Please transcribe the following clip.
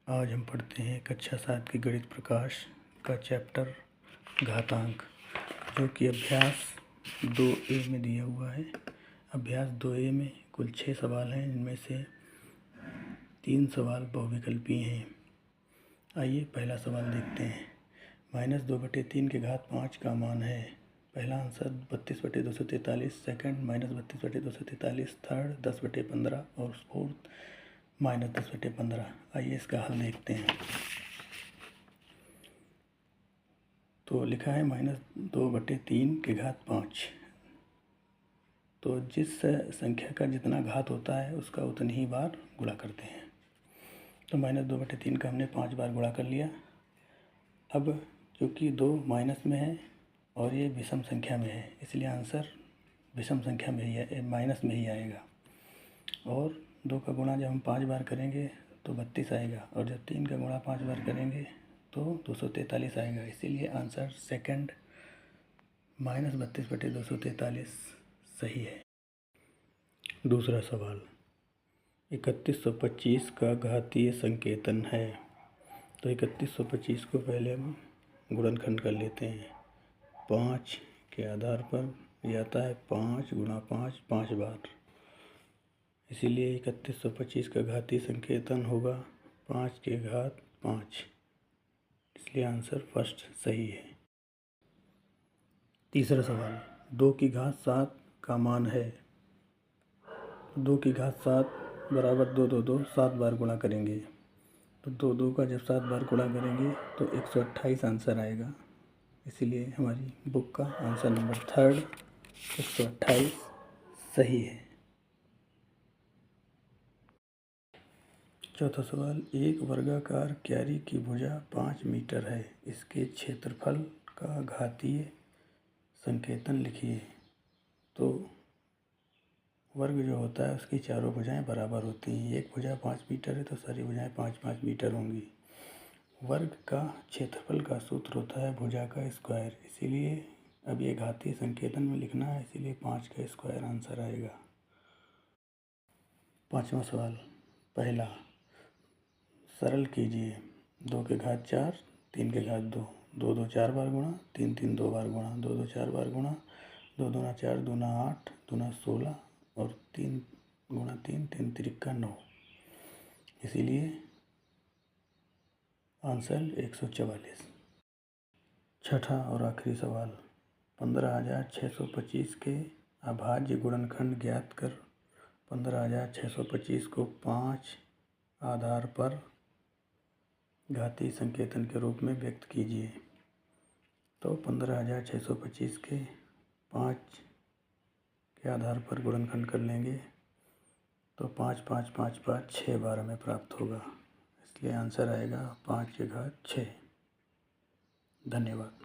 आज हम पढ़ते हैं कक्षा 7 की गणित प्रकाश का चैप्टर घातांक, जो कि अभ्यास 2A में दिया हुआ है। अभ्यास 2A में कुल 6 सवाल हैं, जिनमें से 3 सवाल बहुविकल्पीय हैं। आइए पहला सवाल देखते हैं। -2/3 की घात 5 का मान है। पहला आंसर 32/243, सेकंड -32/243, थर्ड 10/15 और फोर्थ -10/15। आइए इसका हल देखते हैं। तो लिखा है -2/3 की घात 5। तो जिस संख्या का जितना घात होता है उसका उतनी ही बार गुणा करते हैं। तो -2/3 का हमने 5 बार गुणा कर लिया। अब क्योंकि 2 माइनस में है और ये विषम संख्या में है, इसलिए आंसर विषम संख्या में ही है, माइनस में ही आएगा। और 2 का गुणा जब हम 5 बार करेंगे तो 32 आएगा, और जब 3 का गुणा 5 बार करेंगे तो 243 आएगा। इसीलिए आंसर सेकंड -32/243 सही है। दूसरा सवाल 3125 का घातीय संकेतन है। तो 3125 को पहले हम गुणनखंड कर लेते हैं। 5 के आधार पर यह आता है 5 × 5 5 बार, इसीलिए 3125 का घातीय संकेतन होगा 5 की घात 5, इसलिए आंसर फर्स्ट सही है। तीसरा सवाल 2 की घात 7 का मान है। 2 की घात 7 बराबर 2 2 2 7 बार गुणा करेंगे। तो 2 2 का जब 7 बार गुणा करेंगे तो 128 आंसर आएगा। इसीलिए हमारी बुक का आंसर नंबर थर्ड 128 सही है। चौथा सवाल, एक वर्गाकार क्यारी की भुजा 5 मीटर है। इसके क्षेत्रफल का घातीय संकेतन लिखिए। तो वर्ग जो होता है उसकी चारों भुजाएं बराबर होती हैं। एक भुजा 5 मीटर है तो सारी भुजाएं 5-5 मीटर होंगी। वर्ग का क्षेत्रफल का सूत्र होता है भुजा का स्क्वायर, इसीलिए अब ये घातीय संकेतन में लिखना है, इसीलिए 5 का स्क्वायर आंसर आएगा। पाँचवा सवाल, पहला सरल कीजिए। 2 की घात 4, 3 की घात 2, 2 2 4 बार गुणा, 3 3 2 बार गुणा, 2 2 4 बार गुणा, 2 दूना 4, दूना 8, दूना 16 और 3 × 3 3 त्रिका 9, इसीलिए आंसर 144। छठा और आखिरी सवाल, 15,625 के अभाज्य गुणनखंड ज्ञात कर 15,625 को 5 आधार पर घातीय संकेतन के रूप में व्यक्त कीजिए। तो 15,625 के 5 के आधार पर गुणनखंड कर लेंगे तो 5 5 5 5 6 बार हमें प्राप्त होगा, इसलिए आंसर आएगा 5 की घात 6। धन्यवाद।